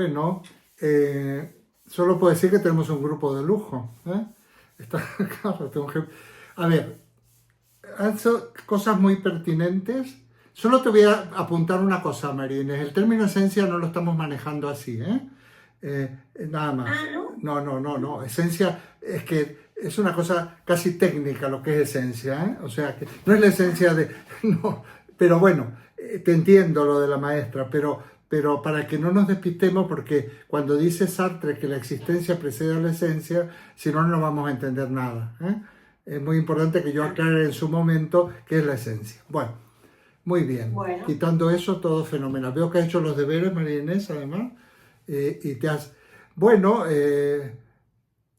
Bueno, solo puedo decir que tenemos un grupo de lujo. Está claro, a ver, han sido cosas muy pertinentes. Solo te voy a apuntar una cosa, Marines. El término esencia no lo estamos manejando así, nada más. Ah, ¿no? No. Esencia es que es una cosa casi técnica lo que es esencia, ¿eh? O sea, que no es la esencia de... No, pero bueno, te entiendo lo de la maestra, pero para que no nos despistemos, porque cuando dice Sartre que la existencia precede a la esencia, si no, no vamos a entender nada, ¿eh? Es muy importante que yo aclare en su momento qué es la esencia. Bueno, muy bien. Bueno, Quitando eso, todo fenomenal. Veo que has hecho los deberes, María Inés, además, y te has... Bueno,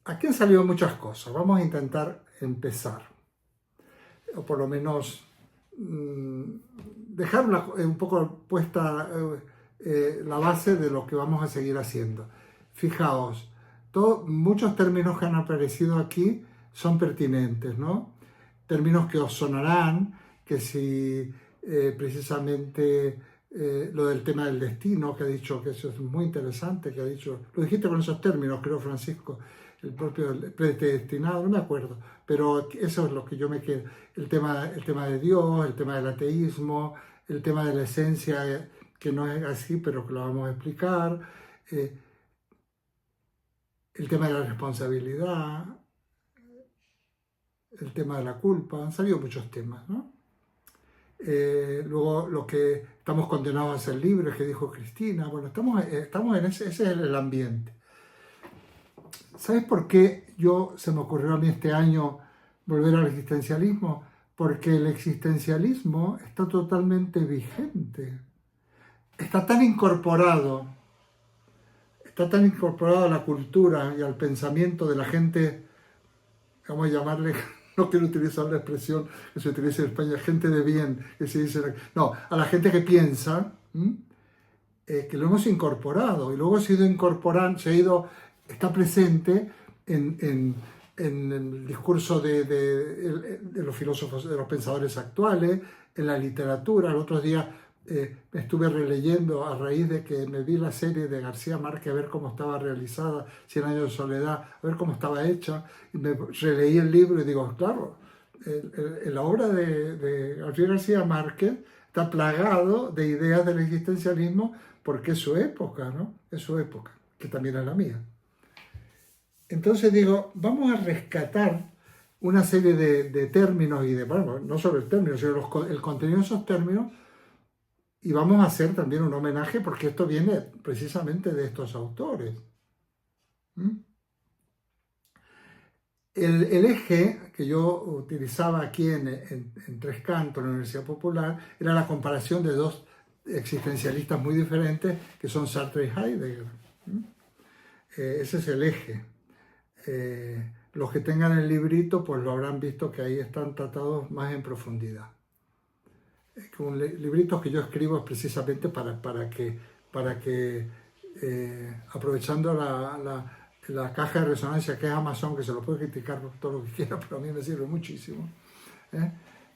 aquí han salido muchas cosas. Vamos a intentar empezar, o por lo menos dejar un poco puesta la base de lo que vamos a seguir haciendo. Fijaos, muchos términos que han aparecido aquí son pertinentes, ¿no? Términos que os sonarán, que si precisamente lo del tema del destino, que ha dicho que eso es muy interesante, que ha dicho, lo dijiste con esos términos, creo, Francisco, el propio predestinado, no me acuerdo, pero eso es lo que yo me quedo. El tema de Dios, el tema del ateísmo, el tema de la esencia, que no es así, pero que lo vamos a explicar, el tema de la responsabilidad, el tema de la culpa, han salido muchos temas, ¿no? Luego lo que estamos condenados a ser libres, que dijo Cristina, bueno, estamos en ese es el ambiente. ¿Sabes por qué se me ocurrió a mí este año volver al existencialismo? Porque el existencialismo está totalmente vigente, está tan incorporado a la cultura y al pensamiento de la gente, vamos a llamarle, no quiero utilizar la expresión que se utiliza en España, gente de bien, que se dice, no, a la gente que piensa, que lo hemos incorporado y luego se ha ido incorporando, está presente en el discurso de los filósofos, de los pensadores actuales, en la literatura. El otro día me estuve releyendo a raíz de que me vi la serie de García Márquez a ver cómo estaba realizada, Cien años de soledad, a ver cómo estaba hecha, y me releí el libro y digo, claro, la obra de Gabriel García Márquez está plagado de ideas del existencialismo porque es su época, ¿no? Es su época, que también es la mía. Entonces digo, vamos a rescatar una serie de términos y bueno, no solo el término, sino el contenido de esos términos, y vamos a hacer también un homenaje porque esto viene precisamente de estos autores. El eje que yo utilizaba aquí en Tres Cantos, en la Universidad Popular, era la comparación de dos existencialistas muy diferentes, que son Sartre y Heidegger. Ese es el eje. Los que tengan el librito, pues lo habrán visto que ahí están tratados más en profundidad. Libritos que yo escribo es precisamente para que aprovechando la caja de resonancia que es Amazon, que se lo puede criticar todo lo que quiera, pero a mí me sirve muchísimo.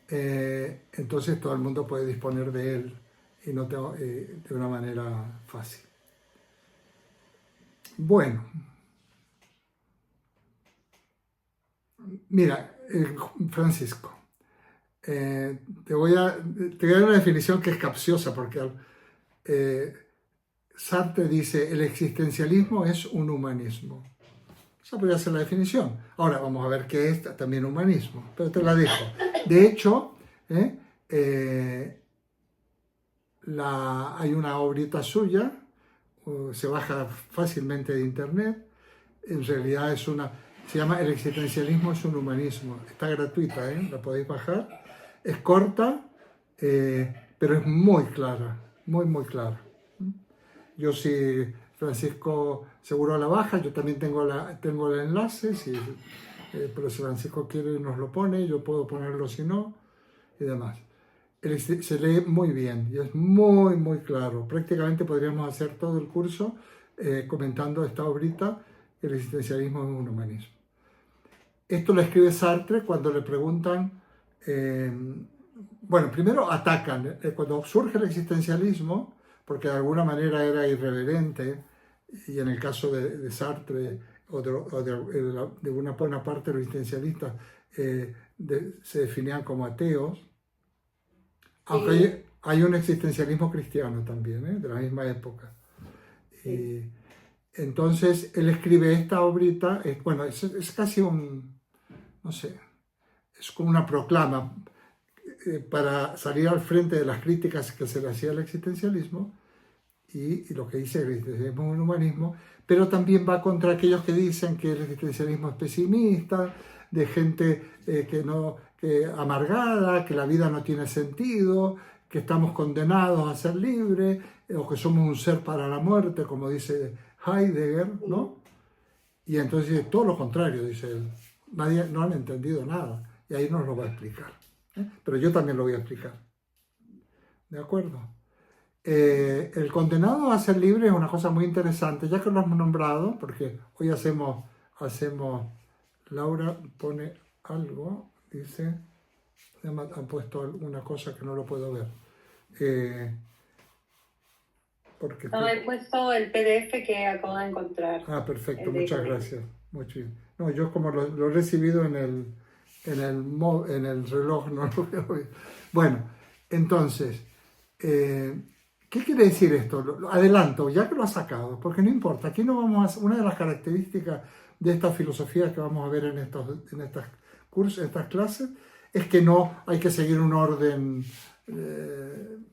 Entonces todo el mundo puede disponer de él y no de una manera fácil. Bueno, mira, Francisco, te voy a dar una definición que es capciosa, porque Sartre dice, el existencialismo es un humanismo. Esa podría ser la definición. Ahora vamos a ver qué es también humanismo, pero te la dejo. De hecho, hay una obrita suya, se baja fácilmente de internet, en realidad se llama El existencialismo es un humanismo. Está gratuita, la podéis bajar. Es corta, pero es muy clara, muy clara. Yo si Francisco seguro la baja, yo también tengo el enlace, pero si Francisco quiere nos lo pone, yo puedo ponerlo si no, y demás. Se lee muy bien y es muy claro. Prácticamente podríamos hacer todo el curso comentando esta obrita, el existencialismo es un humanismo. Esto lo escribe Sartre cuando le preguntan, bueno, primero atacan, cuando surge el existencialismo, porque de alguna manera era irreverente, y en el caso de Sartre de una buena parte de los existencialistas, se definían como ateos, aunque Sí, hay un existencialismo cristiano también, de la misma época. sí. Y entonces él escribe esta obrita, bueno, es casi no sé, es como una proclama para salir al frente de las críticas que se le hacía al existencialismo y lo que dice el existencialismo es un humanismo, pero también va contra aquellos que dicen que el existencialismo es pesimista, de gente que amargada, que la vida no tiene sentido, que estamos condenados a ser libres, o que somos un ser para la muerte, como dice Heidegger, ¿no? Y entonces todo lo contrario, dice él. Nadie, no han entendido nada. Y ahí nos lo va a explicar. Pero yo también lo voy a explicar. ¿De acuerdo? El condenado a ser libre es una cosa muy interesante, ya que lo hemos nombrado, porque hoy Laura pone algo, dice, han puesto alguna cosa que no lo puedo ver. Porque No, he puesto el PDF que acabo de encontrar. perfecto, El de muchas gracias. Mucho bien. No, yo como lo he recibido en el reloj, no lo veo bien. Bueno, entonces, ¿qué quiere decir esto? Adelanto, ya que lo ha sacado, porque no importa. Aquí no vamos a, una de las características de esta filosofía que vamos a ver en estas cursos, en estas clases, es que no hay que seguir un orden,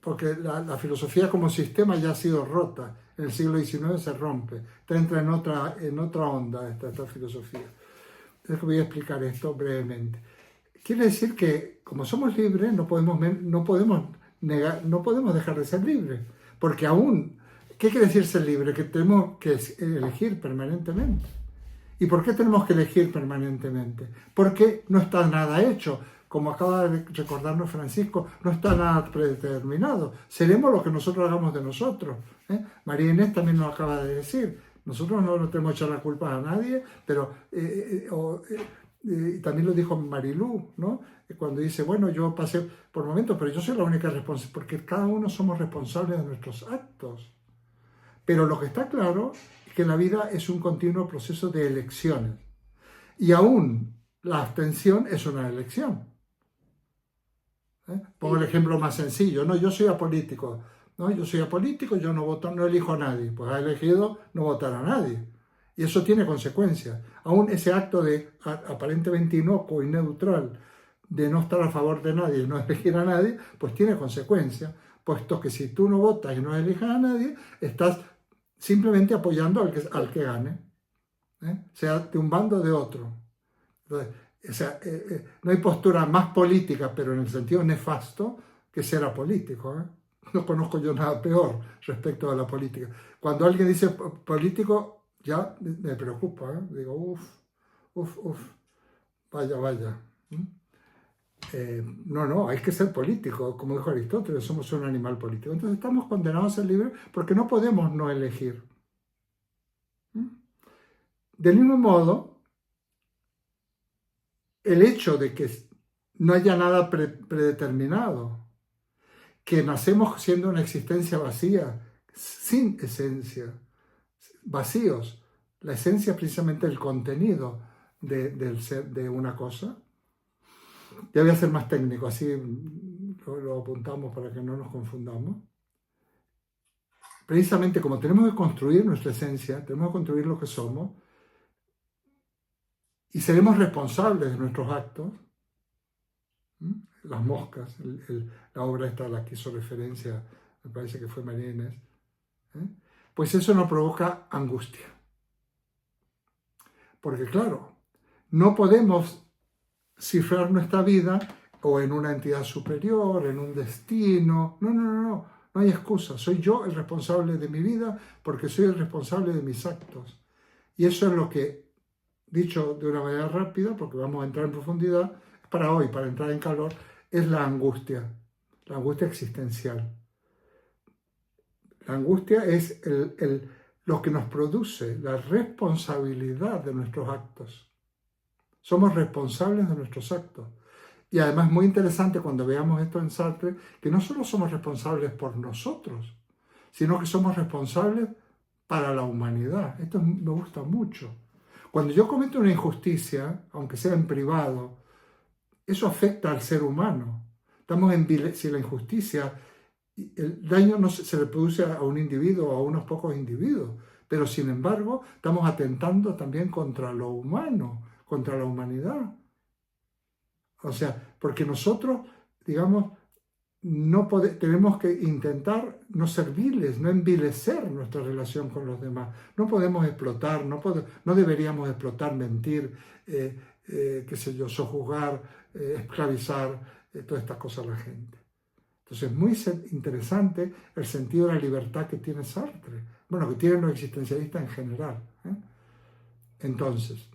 porque la filosofía como sistema ya ha sido rota. En el siglo XIX se rompe, entra en otra onda esta filosofía. Entonces voy a explicar esto brevemente. Quiere decir que como somos libres no podemos dejar de ser libres, porque aún, ¿qué quiere decir ser libre? Que tenemos que elegir permanentemente. ¿Y por qué tenemos que elegir permanentemente? Porque no está nada hecho. Como acaba de recordarnos Francisco, no está nada predeterminado. Seremos lo que nosotros hagamos de nosotros. María Inés también nos acaba de decir. Nosotros no tenemos que echar la culpa a nadie, pero también lo dijo Marilú, ¿no? Cuando dice, bueno, yo pasé por momentos, pero yo soy la única responsable, porque cada uno somos responsables de nuestros actos. Pero lo que está claro es que la vida es un continuo proceso de elecciones. Y aún la abstención es una elección. Pongo el Sí, ejemplo más sencillo, ¿no? Yo soy apolítico, ¿no? Yo soy apolítico, yo no voto, no elijo a nadie, pues ha elegido no votar a nadie. Y eso tiene consecuencias. Aún ese acto de aparentemente inocuo y neutral de no estar a favor de nadie y no elegir a nadie, pues tiene consecuencias, puesto que si tú no votas y no eliges a nadie, estás simplemente apoyando al que gane, sea de un bando o de otro. Entonces, o sea, no hay postura más política, pero en el sentido nefasto, que ser apolítico. No conozco yo nada peor respecto a la política. Cuando alguien dice político, ya me preocupa. Digo, uff, vaya, vaya. No, hay que ser político. Como dijo Aristóteles, somos un animal político. Entonces estamos condenados a ser libres porque no podemos no elegir. Del mismo modo, el hecho de que no haya nada predeterminado, que nacemos siendo una existencia vacía, sin esencia, vacíos. La esencia es precisamente el contenido del ser, de una cosa. Ya voy a ser más técnico, así lo apuntamos para que no nos confundamos. Precisamente como tenemos que construir nuestra esencia, tenemos que construir lo que somos, y seremos responsables de nuestros actos. Las moscas, la obra esta a la que hizo referencia, me parece que fue María Inés, pues eso nos provoca angustia. Porque claro, no podemos cifrar nuestra vida o en una entidad superior, en un destino. No hay excusa. Soy yo el responsable de mi vida porque soy el responsable de mis actos. Y eso es lo que, dicho de una manera rápida, porque vamos a entrar en profundidad, para hoy, para entrar en calor, es la angustia existencial. La angustia es lo que nos produce la responsabilidad de nuestros actos. Somos responsables de nuestros actos. Y además muy interesante cuando veamos esto en Sartre, que no solo somos responsables por nosotros, sino que somos responsables para la humanidad. Esto me gusta mucho. Cuando yo cometo una injusticia, aunque sea en privado, eso afecta al ser humano. Si la injusticia, el daño no se le produce a un individuo o a unos pocos individuos, pero sin embargo estamos atentando también contra lo humano, contra la humanidad. O sea, porque nosotros, digamos, tenemos que intentar no ser viles, no envilecer nuestra relación con los demás. No podemos explotar, no deberíamos explotar, mentir, qué sé yo, sojuzgar, esclavizar, todas estas cosas a la gente. Entonces es muy interesante el sentido de la libertad que tiene Sartre, bueno, que tienen los existencialistas en general. Entonces,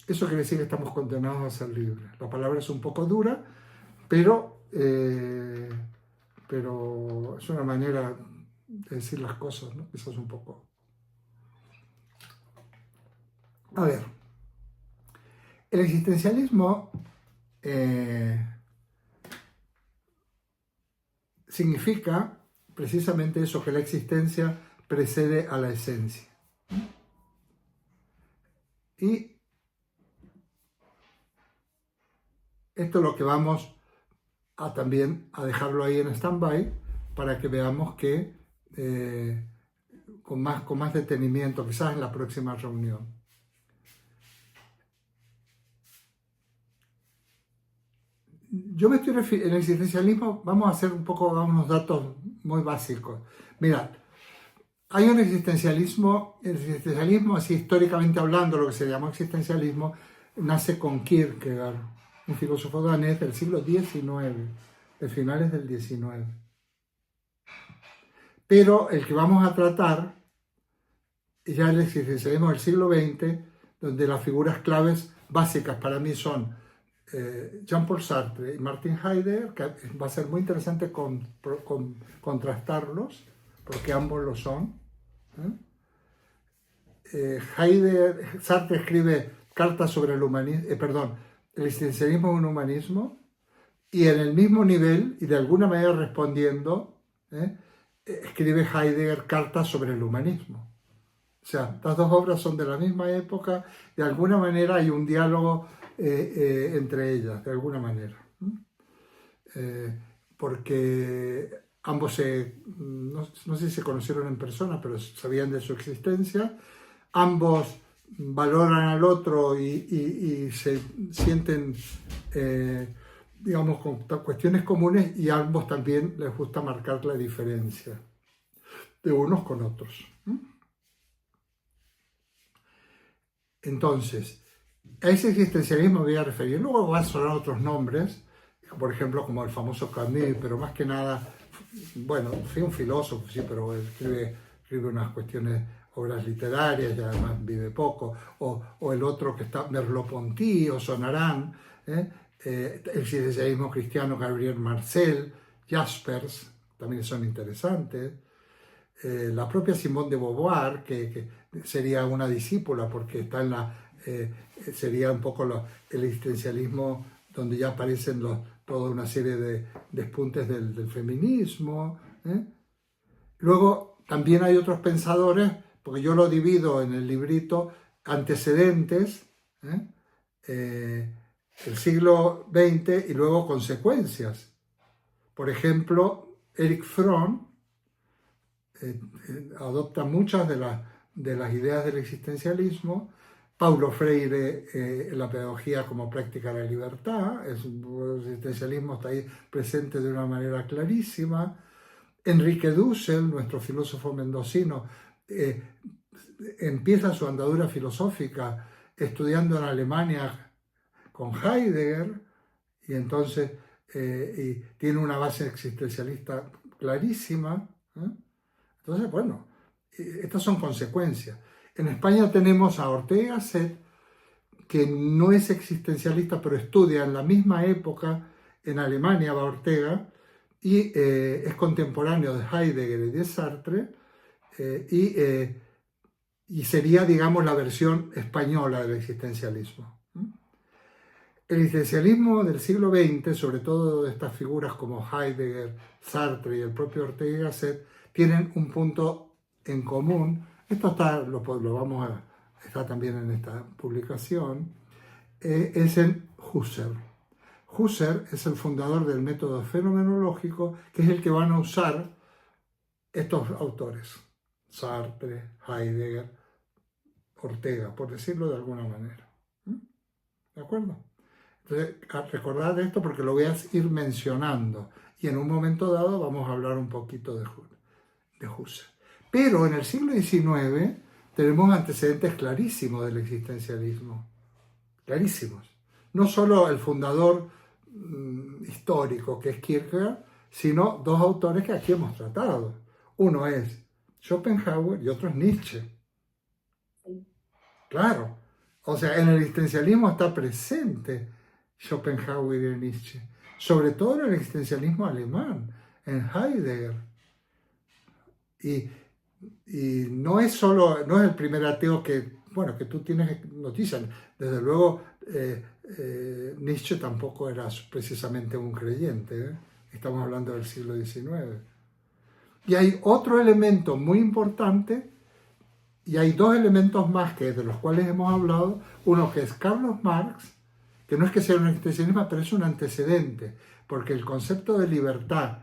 eso quiere decir que estamos condenados a ser libres. La palabra es un poco dura, pero es una manera de decir las cosas, ¿no? Quizás un poco. A ver, el existencialismo significa precisamente eso, que la existencia precede a la esencia. Y esto es lo que vamos también a dejarlo ahí en stand-by para que veamos que con más detenimiento, quizás en la próxima reunión. Yo me estoy refiriendo, en el existencialismo vamos a hacer unos datos muy básicos. Mirad, hay un existencialismo, el existencialismo, así históricamente hablando, lo que se llamó existencialismo, nace con Kierkegaard, un filósofo danés del siglo XIX, de finales del XIX. Pero el que vamos a tratar ya el existencialismo del siglo XX, donde las figuras claves básicas para mí son Jean-Paul Sartre y Martin Heidegger, que va a ser muy interesante contrastarlos, porque ambos lo son. Sartre escribe cartas sobre el humanismo, el existencialismo es un humanismo, y en el mismo nivel, y de alguna manera respondiendo, escribe Heidegger cartas sobre el humanismo. O sea, estas dos obras son de la misma época, de alguna manera hay un diálogo entre ellas, de alguna manera. Porque ambos no sé si se conocieron en persona, pero sabían de su existencia. Ambos valoran al otro y se sienten, digamos, con cuestiones comunes, y a ambos también les gusta marcar la diferencia de unos con otros. Entonces, a ese existencialismo me voy a referir. Luego van a sonar otros nombres, por ejemplo, como el famoso Camus, pero más que nada, bueno, fue un filósofo, sí, pero escribe unas cuestiones, obras literarias, y además vive poco, o el otro que está, Merleau-Ponty, o sonarán, el existencialismo cristiano, Gabriel Marcel, Jaspers, también son interesantes. La propia Simone de Beauvoir, que sería una discípula, porque está sería un poco el existencialismo donde ya aparecen toda una serie de despuntes del feminismo. Luego también hay otros pensadores, porque yo lo divido en el librito, antecedentes, el siglo XX, y luego consecuencias. Por ejemplo, Erich Fromm adopta muchas de las ideas del existencialismo. Paulo Freire, la pedagogía como práctica de la libertad, el existencialismo está ahí presente de una manera clarísima. Enrique Dussel, nuestro filósofo mendocino, empieza su andadura filosófica estudiando en Alemania con Heidegger, y entonces y tiene una base existencialista clarísima. Entonces, bueno, estas son consecuencias. En España tenemos a Ortega y Gasset, que no es existencialista, pero estudia en la misma época, en Alemania va Ortega, y es contemporáneo de Heidegger y de Sartre, y sería, digamos, la versión española del existencialismo. El existencialismo del siglo XX, sobre todo de estas figuras como Heidegger, Sartre y el propio Ortega y Gasset, tienen un punto en común esto está también en esta publicación, es en Husserl. Husserl es el fundador del método fenomenológico, que es el que van a usar estos autores, Sartre, Heidegger, Ortega, por decirlo de alguna manera. ¿De acuerdo? Entonces, recordad esto porque lo voy a ir mencionando y en un momento dado vamos a hablar un poquito de Husserl. Pero en el siglo XIX tenemos antecedentes clarísimos del existencialismo, clarísimos. No solo el fundador histórico, que es Kierkegaard, sino dos autores que aquí hemos tratado. Uno es Schopenhauer y otro es Nietzsche. Claro, o sea, en el existencialismo está presente Schopenhauer y Nietzsche, sobre todo en el existencialismo alemán, en Heidegger. Y no es el primer ateo que tú tienes noticias. Desde luego, Nietzsche tampoco era precisamente un creyente, ¿eh? Estamos hablando del siglo XIX. Y hay otro elemento muy importante, y hay dos elementos más de los cuales hemos hablado. Uno que es Carlos Marx, que no es que sea un existencialista, pero es un antecedente, porque el concepto de libertad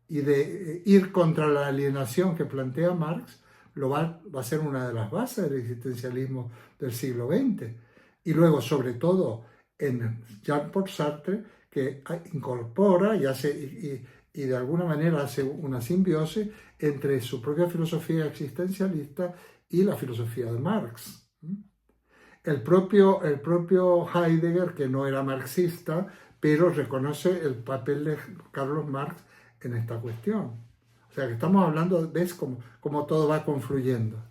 y de ir contra la alienación que plantea Marx va a ser una de las bases del existencialismo del siglo XX. Y luego, sobre todo, en Jean-Paul Sartre, que incorpora y de alguna manera hace una simbiosis entre su propia filosofía existencialista y la filosofía de Marx. El propio Heidegger, que no era marxista, pero reconoce el papel de Carlos Marx en esta cuestión. O sea que estamos hablando, ves cómo todo va confluyendo.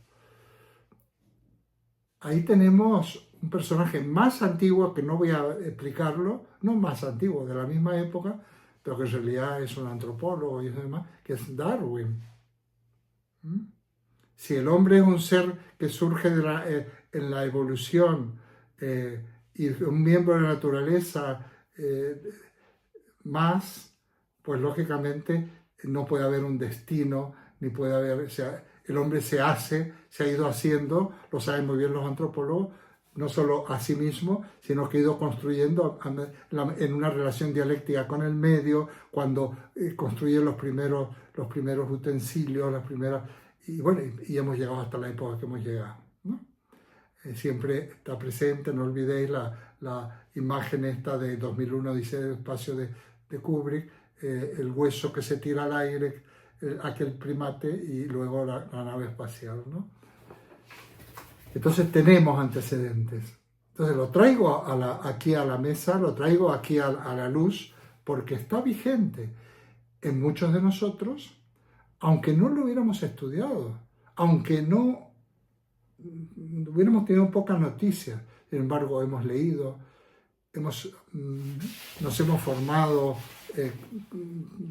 Ahí tenemos un personaje más antiguo, que no voy a explicarlo, no más antiguo, de la misma época, pero que en realidad es un antropólogo y demás, que es Darwin. Si el hombre es un ser que surge en la evolución y un miembro de la naturaleza más, pues lógicamente no puede haber un destino, ni puede haber, o sea, el hombre se ha ido haciendo, lo saben muy bien los antropólogos, no solo a sí mismo, sino que ha ido construyendo en una relación dialéctica con el medio, cuando construye los primeros utensilios, las primeras, y bueno, y hemos llegado hasta la época que hemos llegado, ¿no? Siempre está presente, no olvidéis la imagen esta de 2001, Odisea del espacio de Kubrick, el hueso que se tira al aire, aquel primate y luego la nave espacial, ¿no? Entonces tenemos antecedentes. Entonces lo traigo aquí a la mesa, lo traigo aquí a la luz, porque está vigente en muchos de nosotros, aunque no lo hubiéramos estudiado, aunque no hubiéramos tenido pocas noticias. Sin embargo, hemos leído, nos hemos formado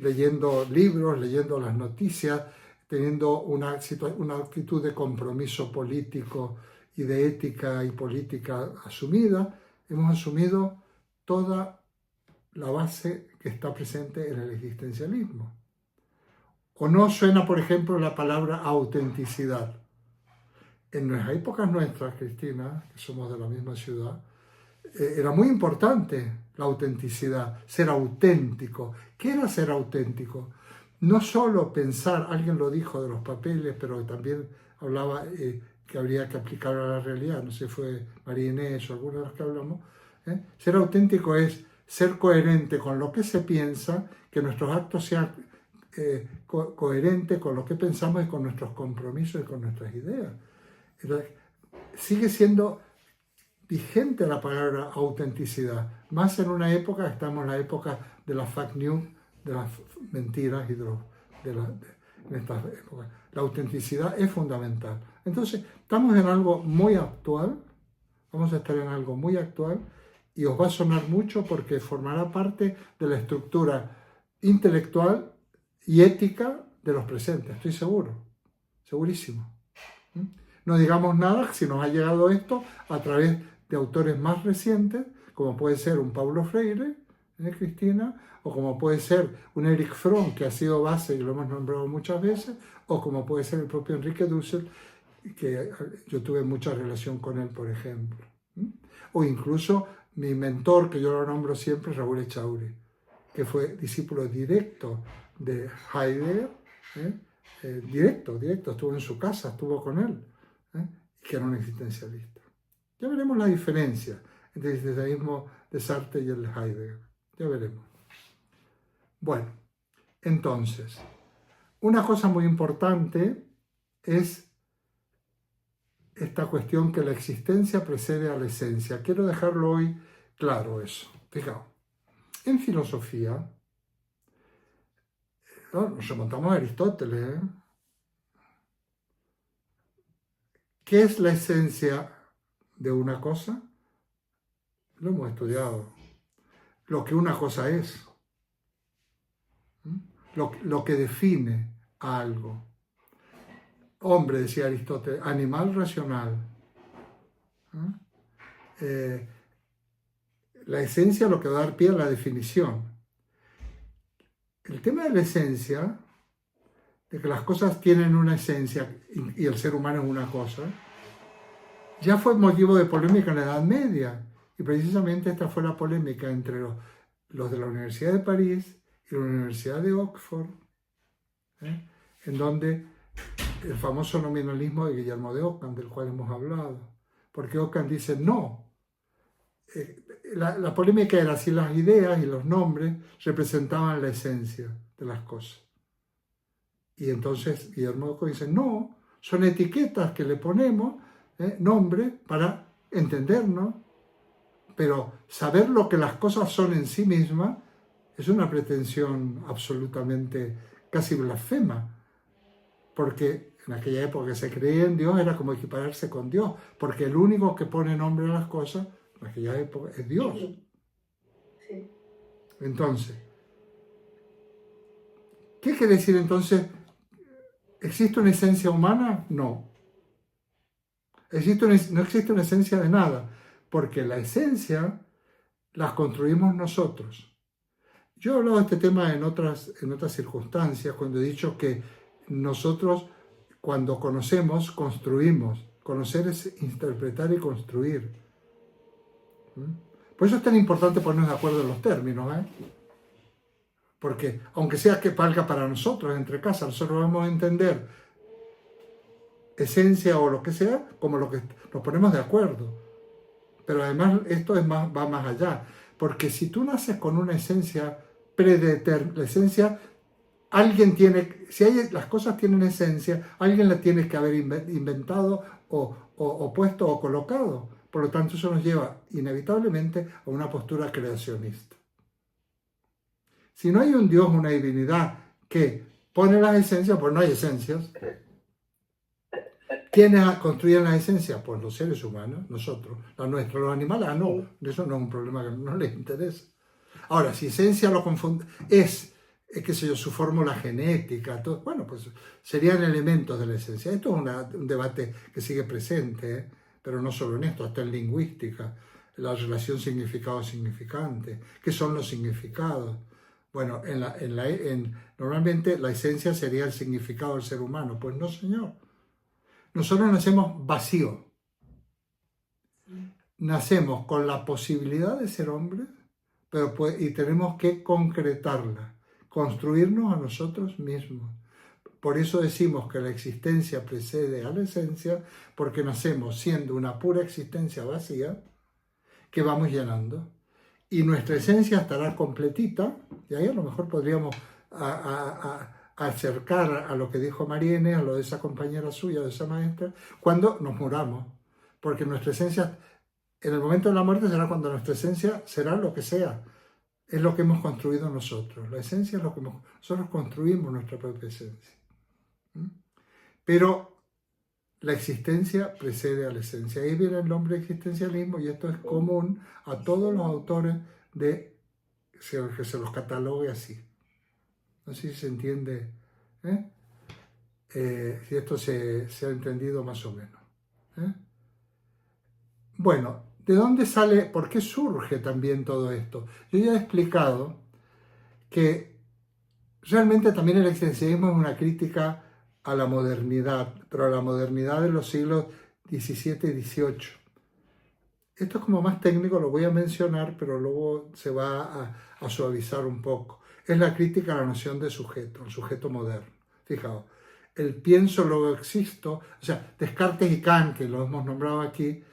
leyendo libros, leyendo las noticias, teniendo una actitud de compromiso político y de ética y política asumida. Hemos asumido toda la base que está presente en el existencialismo. ¿O no suena, por ejemplo, la palabra autenticidad? En las épocas nuestras, Cristina, que somos de la misma ciudad, era muy importante la autenticidad, ser auténtico. ¿Qué era ser auténtico? No solo pensar, alguien lo dijo de los papeles, pero también hablaba que habría que aplicarlo a la realidad, no sé si fue María Inés o alguna de las que hablamos. Ser auténtico es ser coherente con lo que se piensa, que nuestros actos sean coherentes con lo que pensamos y con nuestros compromisos y con nuestras ideas. Entonces, sigue siendo vigente la palabra autenticidad, más en una época, estamos en la época de las fake news, de las mentiras y en estas épocas. La autenticidad es fundamental. Entonces, estamos en algo muy actual, vamos a estar en algo muy actual y os va a sonar mucho porque formará parte de la estructura intelectual y ética de los presentes, estoy seguro, segurísimo. No digamos nada si nos ha llegado esto a través de autores más recientes, como puede ser un Paulo Freire, Cristina, o como puede ser un Erich Fromm, que ha sido base y lo hemos nombrado muchas veces, o como puede ser el propio Enrique Dussel, que yo tuve mucha relación con él, por ejemplo. O incluso mi mentor, que yo lo nombro siempre, Raúl Echauri, que fue discípulo directo de Heidegger, directo, estuvo en su casa, estuvo con él, que era un existencialista. Ya veremos la diferencia entre el existencialismo de Sartre y el de Heidegger, ya veremos. Bueno, entonces, una cosa muy importante es esta cuestión que la existencia precede a la esencia. Quiero dejarlo hoy claro eso. Fijaos, en filosofía, nos remontamos a Aristóteles. ¿Qué es la esencia de una cosa? Lo hemos estudiado. Lo que una cosa es. Lo que define a algo. Hombre, decía Aristóteles, animal racional. La esencia es lo que va a dar pie a la definición. El tema de la esencia, de que las cosas tienen una esencia y el ser humano es una cosa, ya fue motivo de polémica en la Edad Media. Y precisamente esta fue la polémica entre los de la Universidad de París y la Universidad de Oxford, en donde el famoso nominalismo de Guillermo de Ockham, del cual hemos hablado. Porque Ockham dice no. La polémica era si las ideas y los nombres representaban la esencia de las cosas. Y entonces Guillermo de Ockham dice no, son etiquetas que le ponemos, nombre, para entendernos, pero saber lo que las cosas son en sí mismas es una pretensión absolutamente casi blasfema, porque en aquella época que se creía en Dios era como equipararse con Dios, porque el único que pone nombre a las cosas en aquella época es Dios. Sí. Entonces, ¿qué quiere decir entonces? ¿Existe una esencia humana? No. No existe una esencia de nada, porque la esencia las construimos nosotros. Yo he hablado de este tema en otras circunstancias, cuando he dicho que nosotros, cuando conocemos, construimos. Conocer es interpretar y construir. Por eso es tan importante ponernos de acuerdo en los términos, porque aunque sea que valga para nosotros entre casas, nosotros vamos a entender esencia o lo que sea como lo que nos ponemos de acuerdo. Pero además esto va más allá, porque si tú naces con una esencia predeterminada, la esencia, las cosas tienen esencia, alguien la tiene que haber inventado o puesto o colocado. Por lo tanto, eso nos lleva inevitablemente a una postura creacionista. Si no hay un Dios, una divinidad que pone las esencias, pues no hay esencias. ¿Quiénes construyen las esencias? Pues los seres humanos, nosotros. La nuestra, los animales, no. Eso no es un problema que no les interesa. Ahora, si esencia lo confunde, qué sé yo, su fórmula genética, todo, bueno, pues serían elementos de la esencia. Esto es un debate que sigue presente, pero no solo en esto, hasta en lingüística, la relación significado-significante. ¿Qué son los significados? Bueno, normalmente la esencia sería el significado del ser humano. Pues no, señor. Nosotros nacemos vacíos. Nacemos con la posibilidad de ser hombres, y tenemos que concretarla, construirnos a nosotros mismos. Por eso decimos que la existencia precede a la esencia, porque nacemos siendo una pura existencia vacía que vamos llenando. Y nuestra esencia estará completita, y ahí a lo mejor podríamos acercar a lo que dijo Mariene, a lo de esa compañera suya, de esa maestra, cuando nos muramos. Porque nuestra esencia, en el momento de la muerte será cuando nuestra esencia será lo que sea. Es lo que hemos construido nosotros. La esencia es lo que nosotros construimos, nuestra propia esencia. Pero la existencia precede a la esencia. Ahí viene el nombre existencialismo, y esto es común a todos los autores que se los catalogue así. No sé si se entiende, si esto se ha entendido más o menos. Bueno, ¿de dónde sale, por qué surge también todo esto? Yo ya he explicado que realmente también el existencialismo es una crítica a la modernidad, pero a la modernidad de los siglos XVII y XVIII. Esto es como más técnico, lo voy a mencionar, pero luego se va a suavizar un poco. Es la crítica a la noción de sujeto, el sujeto moderno. Fijaos, el pienso, luego existo, o sea, Descartes y Kant, que lo hemos nombrado aquí,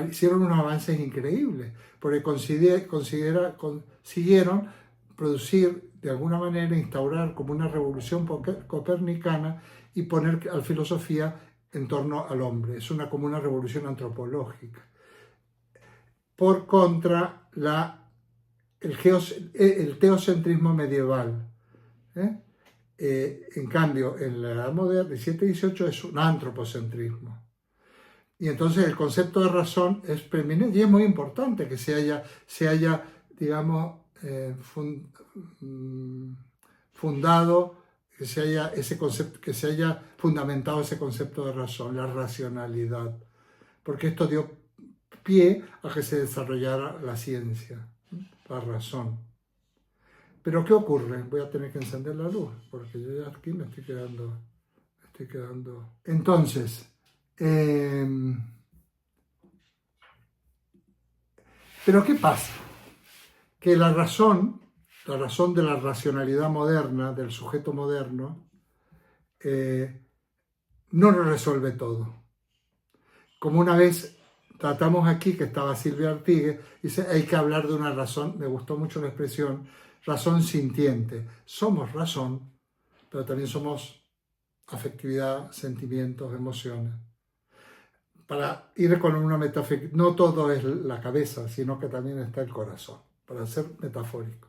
hicieron unos avances increíbles, porque consiguieron producir, de alguna manera, instaurar como una revolución copernicana y poner a la filosofía en torno al hombre. Es como una revolución antropológica. Por contra, el teocentrismo medieval. En cambio, en la Edad Moderna, 17 y 18, es un antropocentrismo. Y entonces el concepto de razón es preeminente y es muy importante que se haya digamos, fundado, que se haya fundamentado ese concepto de razón, la racionalidad, porque esto dio pie a que se desarrollara la ciencia, la razón. Pero ¿qué ocurre? Voy a tener que encender la luz, porque yo ya aquí me estoy quedando. Entonces, ¿pero qué pasa? Que la razón de la racionalidad moderna, del sujeto moderno, no lo resuelve todo. Como una vez tratamos aquí, que estaba Silvia Artigue, dice, hay que hablar de una razón, me gustó mucho la expresión, razón sintiente. Somos razón, pero también somos afectividad, sentimientos, emociones. Para ir con una metáfora, no todo es la cabeza, sino que también está el corazón, para ser metafórico.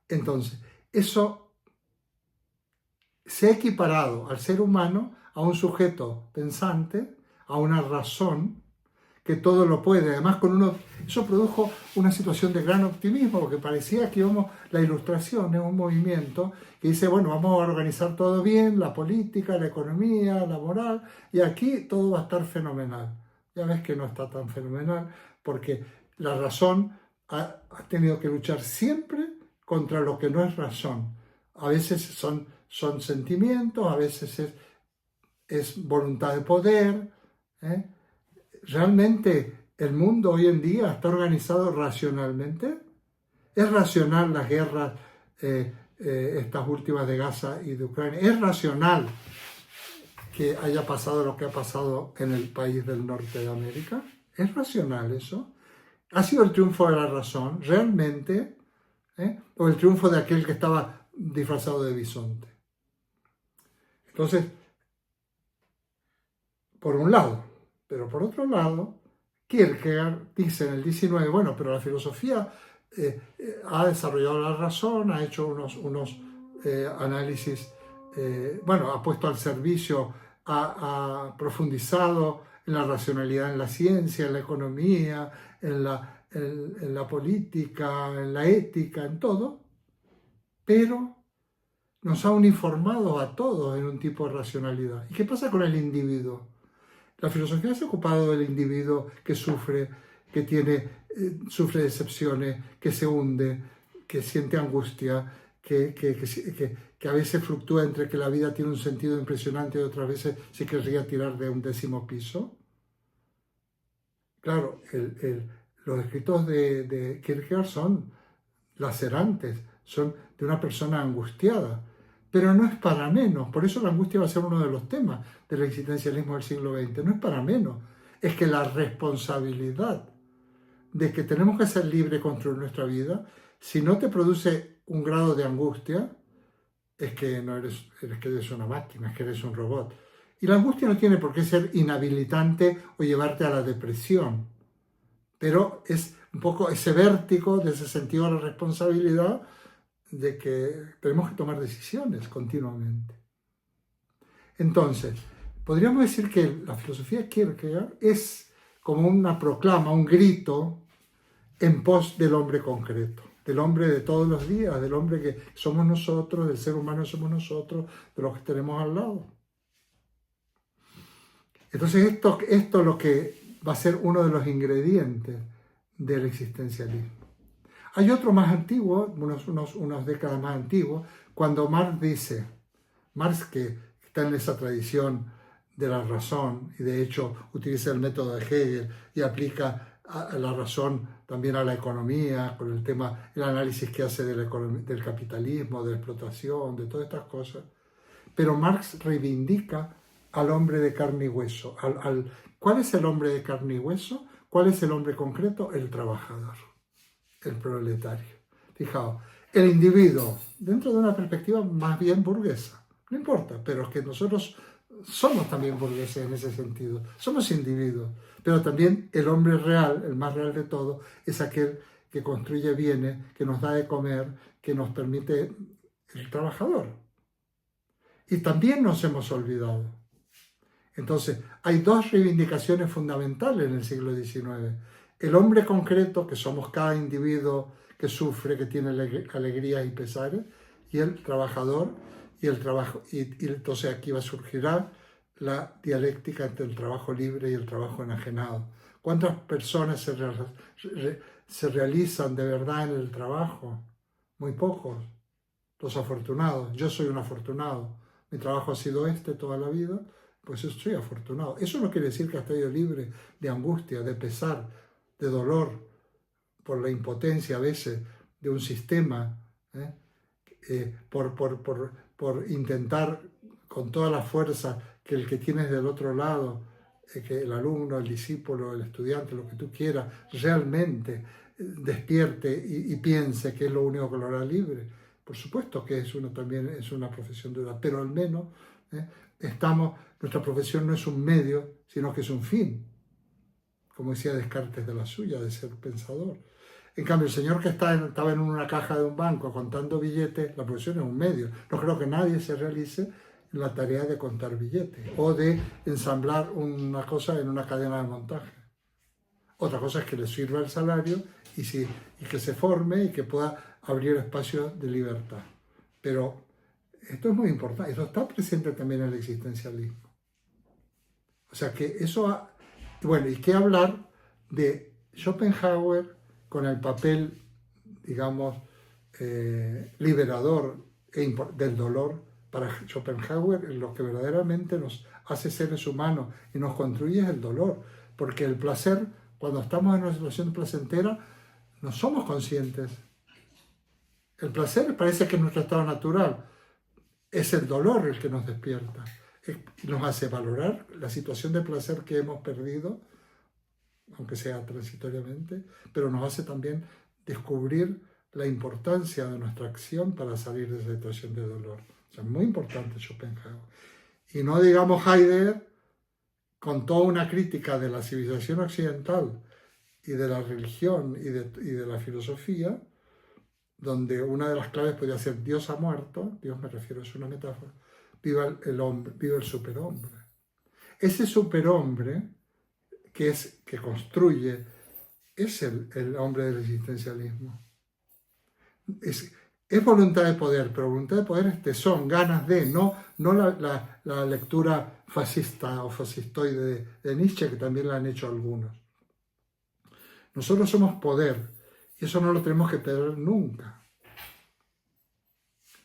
Entonces, eso se ha equiparado al ser humano a un sujeto pensante, a una razón que todo lo puede. Además, eso produjo una situación de gran optimismo, porque parecía que la ilustración es un movimiento que dice, bueno, vamos a organizar todo bien, la política, la economía, la moral, y aquí todo va a estar fenomenal. Ya ves que no está tan fenomenal, porque la razón ha tenido que luchar siempre contra lo que no es razón. A veces son sentimientos, a veces es voluntad de poder, ¿Realmente el mundo hoy en día está organizado racionalmente? ¿Es racional las guerras, estas últimas de Gaza y de Ucrania? ¿Es racional que haya pasado lo que ha pasado en el país del norte de América? ¿Es racional eso? ¿Ha sido el triunfo de la razón realmente? ¿O el triunfo de aquel que estaba disfrazado de bisonte? Entonces, por un lado, pero por otro lado, Kierkegaard dice en el 19, bueno, pero la filosofía ha desarrollado la razón, ha hecho unos análisis, ha puesto al servicio, ha profundizado en la racionalidad en la ciencia, en la economía, en la política, en la ética, en todo, pero nos ha uniformado a todos en un tipo de racionalidad. ¿Y qué pasa con el individuo? La filosofía se ha ocupado del individuo que sufre, sufre decepciones, que se hunde, que siente angustia, que a veces fluctúa entre que la vida tiene un sentido impresionante y otras veces se querría tirar de un 10º piso. Claro, los escritos de Kierkegaard son lacerantes, son de una persona angustiada. Pero no es para menos, por eso la angustia va a ser uno de los temas del existencialismo del siglo XX, no es para menos, es que la responsabilidad de que tenemos que ser libres y construir nuestra vida, si no te produce un grado de angustia, es que no eres que eres una máquina, es que eres un robot. Y la angustia no tiene por qué ser inhabilitante o llevarte a la depresión, pero es un poco ese vértigo de ese sentido de la responsabilidad de que tenemos que tomar decisiones continuamente. Entonces, podríamos decir que la filosofía de Kierkegaard es como una proclama, un grito en pos del hombre concreto, del hombre de todos los días, del hombre que somos nosotros, del ser humano somos nosotros, de los que tenemos al lado. Entonces, esto es lo que va a ser uno de los ingredientes del existencialismo. Hay otro más antiguo, unas décadas más antiguo, cuando Marx dice, Marx que está en esa tradición de la razón, y de hecho utiliza el método de Hegel y aplica a la razón también a la economía, con el tema, el análisis que hace del capitalismo, de la explotación, de todas estas cosas. Pero Marx reivindica al hombre de carne y hueso. ¿Cuál es el hombre de carne y hueso? ¿Cuál es el hombre concreto? El trabajador, el proletario. Fijaos, el individuo, dentro de una perspectiva más bien burguesa, no importa, pero es que nosotros somos también burgueses en ese sentido, somos individuos, pero también el hombre real, el más real de todo, es aquel que construye bienes, que nos da de comer, que nos permite el trabajador. Y también nos hemos olvidado. Entonces, hay dos reivindicaciones fundamentales en el siglo XIX. El hombre concreto, que somos cada individuo que sufre, que tiene alegrías y pesares, y el trabajador y el trabajo. Y entonces aquí surgirá la dialéctica entre el trabajo libre y el trabajo enajenado. ¿Cuántas personas se realizan de verdad en el trabajo? Muy pocos. Los afortunados. Yo soy un afortunado. Mi trabajo ha sido toda la vida, pues yo soy afortunado. Eso no quiere decir que haya ido libre de angustia, de pesar, de dolor, por la impotencia a veces de un sistema, por intentar con toda la fuerza que el que tienes del otro lado, que el alumno, el discípulo, el estudiante, lo que tú quieras, realmente despierte y piense que es lo único que lo hará libre. Por supuesto que también es una profesión dura, pero al menos nuestra profesión no es un medio, sino que es un fin. Como decía Descartes de la suya, de ser pensador. En cambio, el señor que estaba en una caja de un banco contando billetes, la profesión es un medio. No creo que nadie se realice en la tarea de contar billetes o de ensamblar una cosa en una cadena de montaje. Otra cosa es que le sirva el salario y que se forme y que pueda abrir espacios de libertad. Pero esto es muy importante, esto está presente también en el existencialismo. O sea que eso, bueno, y qué hablar de Schopenhauer con el papel, digamos, liberador del dolor. Para Schopenhauer, lo que verdaderamente nos hace seres humanos y nos construye es el dolor, porque el placer, cuando estamos en una situación placentera, no somos conscientes. El placer parece que es nuestro estado natural, es el dolor el que nos despierta y nos hace valorar la situación de placer que hemos perdido, aunque sea transitoriamente, pero nos hace también descubrir la importancia de nuestra acción para salir de esa situación de dolor. O sea, muy importante Schopenhauer. Y no digamos Heidegger, con toda una crítica de la civilización occidental y de la religión y de la filosofía, donde una de las claves podría ser Dios ha muerto, Dios me refiero, es una metáfora, viva el hombre, viva el superhombre. Ese superhombre que construye es el hombre del existencialismo. Es voluntad de poder, pero voluntad de poder es tesón, ganas de, no la lectura fascista o fascistoide de Nietzsche, que también la han hecho algunos. Nosotros somos poder, y eso no lo tenemos que perder nunca.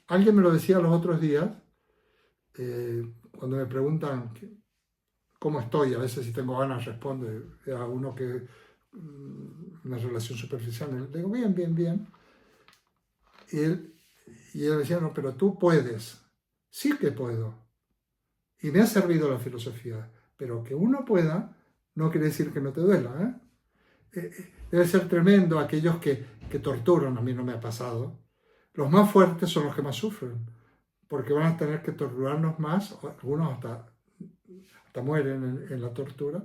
Alguien me lo decía los otros días, cuando me preguntan cómo estoy, a veces si tengo ganas respondo a uno que una relación superficial, le digo bien, bien, bien. Y él decía, no, pero tú puedes, sí que puedo. Y me ha servido la filosofía, pero que uno pueda no quiere decir que no te duela. Debe ser tremendo aquellos que torturan, a mí no me ha pasado. Los más fuertes son los que más sufren, porque van a tener que torturarnos más, algunos hasta mueren en la tortura,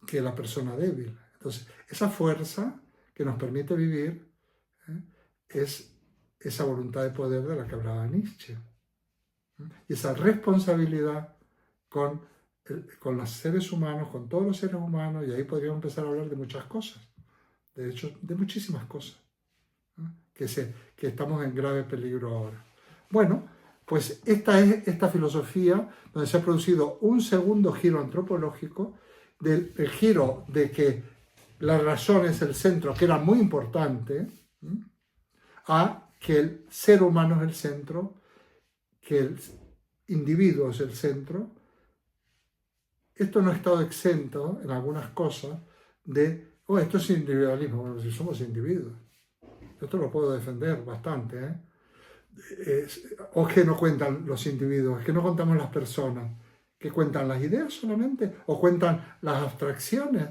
que la persona débil. Entonces, esa fuerza que nos permite vivir es esa voluntad de poder de la que hablaba Nietzsche. Y esa responsabilidad con los seres humanos, con todos los seres humanos, y ahí podríamos empezar a hablar de muchas cosas, de hecho, de muchísimas cosas, que estamos en grave peligro ahora. Bueno, pues esta es esta filosofía donde se ha producido un segundo giro antropológico, del giro de que la razón es el centro, que era muy importante, a que el ser humano es el centro, que individuo es el centro, esto no ha estado exento en algunas cosas de, esto es individualismo. Bueno, si somos individuos, esto lo puedo defender bastante, ¿eh? O que no cuentan los individuos, que no contamos las personas, que cuentan las ideas solamente, o cuentan las abstracciones.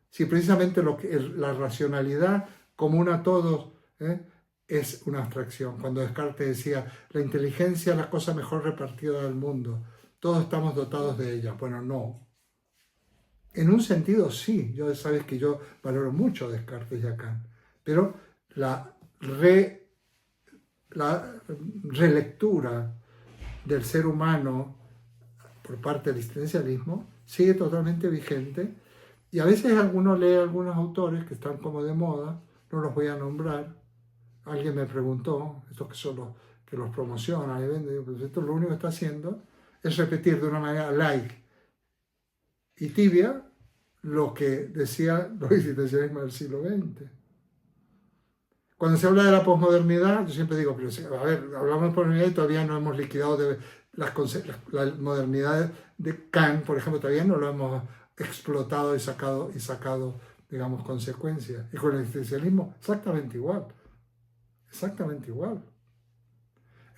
Si precisamente la racionalidad común a todos es una abstracción. Cuando Descartes decía, la inteligencia es la cosa mejor repartida del mundo, todos estamos dotados de ella. Bueno, no. En un sentido sí, sabes que yo valoro mucho a Descartes y a Kant, pero la relectura del ser humano por parte del existencialismo sigue totalmente vigente, y a veces alguno lee a algunos autores que están como de moda, no los voy a nombrar. Alguien me preguntó, estos que son los que los promocionan y venden, pues esto lo único que está haciendo es repetir de una manera light y tibia lo que decía los existencialismos del siglo XX. Cuando se habla de la posmodernidad, yo siempre digo, pero a ver, hablamos de posmodernidad y todavía no hemos liquidado la modernidad de Kant, por ejemplo, todavía no lo hemos explotado y sacado, digamos, consecuencias. Y con el existencialismo, exactamente igual. Exactamente igual.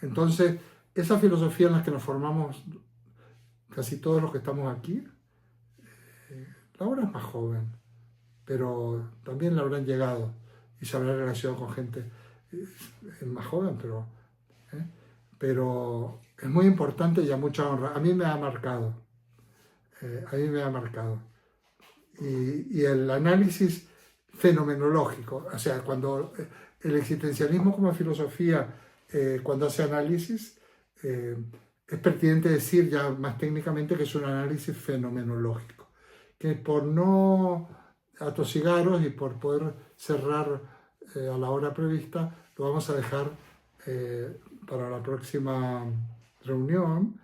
Entonces, esa filosofía en la que nos formamos casi todos los que estamos aquí, Laura es más joven, pero también la habrán llegado y se habrá relacionado con gente más joven, pero es muy importante y a mucha honra. A mí me ha marcado, Y el análisis fenomenológico, o sea, cuando el existencialismo como filosofía, cuando hace análisis, es pertinente decir ya más técnicamente que es un análisis fenomenológico, que por no atosigaros y por poder cerrar a la hora prevista, lo vamos a dejar para la próxima reunión.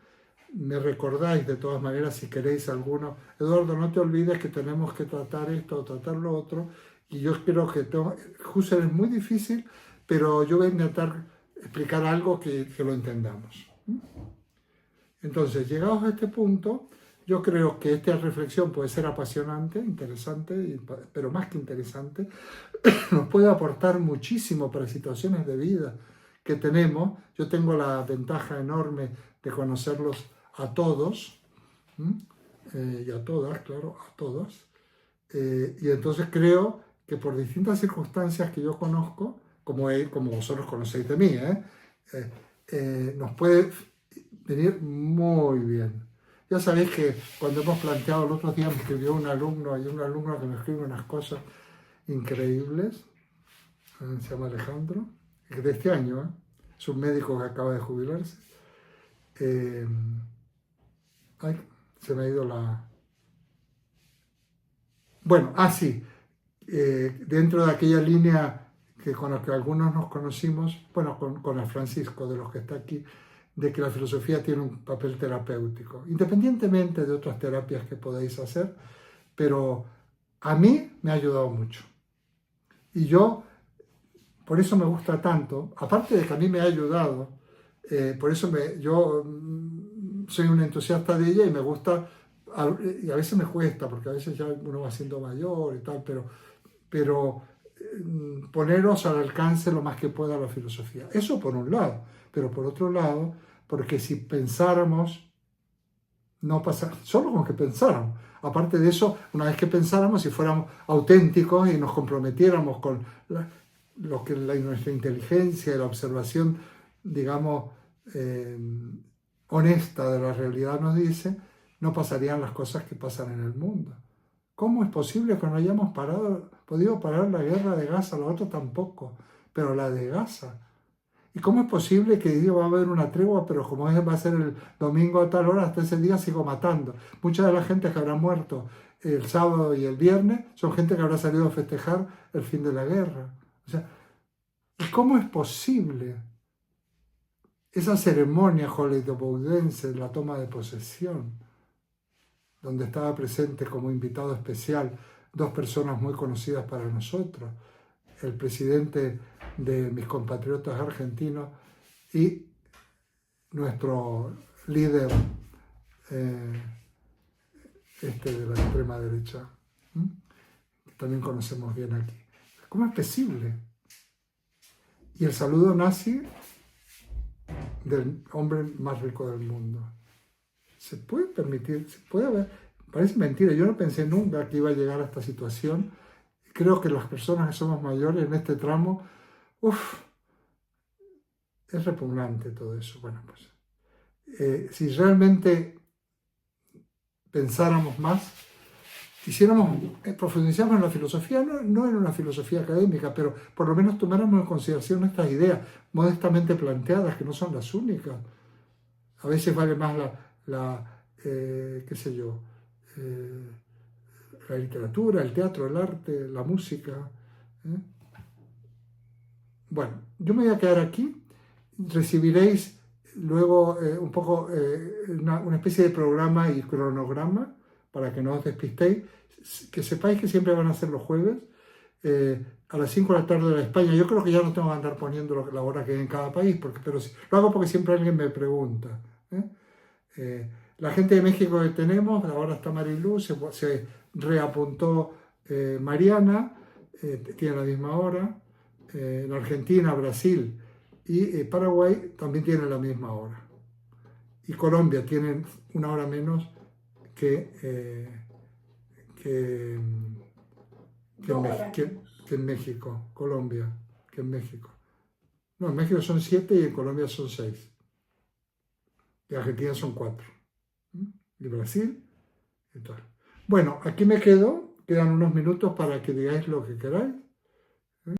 Me recordáis de todas maneras si queréis alguno. Eduardo, no te olvides que tenemos que tratar esto o tratar lo otro, y yo creo que Husserl es muy difícil, pero yo voy a intentar explicar algo que lo entendamos. Entonces, llegados a este punto, yo creo que esta reflexión puede ser apasionante, interesante, pero más que interesante, nos puede aportar muchísimo para situaciones de vida que tenemos. Yo tengo la ventaja enorme de conocerlos a todos, y a todas, claro, a todas. Y entonces creo que por distintas circunstancias que yo conozco, como vosotros conocéis de mí, nos puede venir muy bien. Ya sabéis que cuando hemos planteado, el otro día me escribió un alumno, hay un alumno que me escribe unas cosas increíbles, se llama Alejandro, de este año, es un médico que acaba de jubilarse. Ay, se me ha ido la... Bueno, sí, dentro de aquella línea con la que algunos nos conocimos, bueno, con el Francisco, de los que está aquí, de que la filosofía tiene un papel terapéutico, independientemente de otras terapias que podáis hacer, pero a mí me ha ayudado mucho. Y yo, por eso me gusta tanto, aparte de que a mí me ha ayudado, por eso yo soy un entusiasta de ella y me gusta, y a veces me cuesta, porque a veces ya uno va siendo mayor y tal, pero poneros al alcance lo más que pueda la filosofía. Eso por un lado, pero por otro lado, porque si pensáramos, no pasa, solo con que pensáramos. Aparte de eso, una vez que pensáramos, si fuéramos auténticos y nos comprometiéramos con lo que nuestra inteligencia y la observación, digamos, honesta de la realidad nos dice, no pasarían las cosas que pasan en el mundo. ¿Cómo es posible que no hayamos podido parar la guerra de Gaza? La otra tampoco, pero la de Gaza. ¿Y cómo es posible que diga va a haber una tregua, pero como va a ser el domingo a tal hora, hasta ese día sigo matando? Mucha de la gente que habrá muerto el sábado y el viernes son gente que habrá salido a festejar el fin de la guerra. O sea, ¿y cómo es posible esa ceremonia hollywoodense, la toma de posesión, donde estaba presente como invitado especial dos personas muy conocidas para nosotros, el presidente de mis compatriotas argentinos y nuestro líder de la extrema derecha, que también conocemos bien aquí. ¿Cómo es posible? Y el saludo nazi del hombre más rico del mundo. ¿Se puede permitir? ¿Se puede haber? Parece mentira, yo no pensé nunca que iba a llegar a esta situación. Creo que las personas que somos mayores en este tramo, es repugnante todo eso. Bueno, pues, si realmente pensáramos más, profundizáramos en la filosofía, no en una filosofía académica, pero por lo menos tomáramos en consideración estas ideas modestamente planteadas, que no son las únicas. A veces vale más qué sé yo, la literatura, el teatro, el arte, la música. Bueno, yo me voy a quedar aquí. Recibiréis luego un poco una especie de programa y cronograma para que no os despistéis. Que sepáis que siempre van a ser los jueves a las 5 de la tarde de la España. Yo creo que ya no tengo que andar poniendo la hora que hay en cada país, pero lo hago porque siempre alguien me pregunta. La gente de México que tenemos, ahora está Marilu, se reapuntó Mariana, tiene la misma hora. En Argentina, Brasil y Paraguay también tienen la misma hora. Y Colombia tienen una hora menos que en México. Colombia, que en México. No, en México son 7 y en Colombia son 6. Y Argentina son 4. Y Brasil y tal. Bueno, aquí me quedo. Quedan unos minutos para que digáis lo que queráis.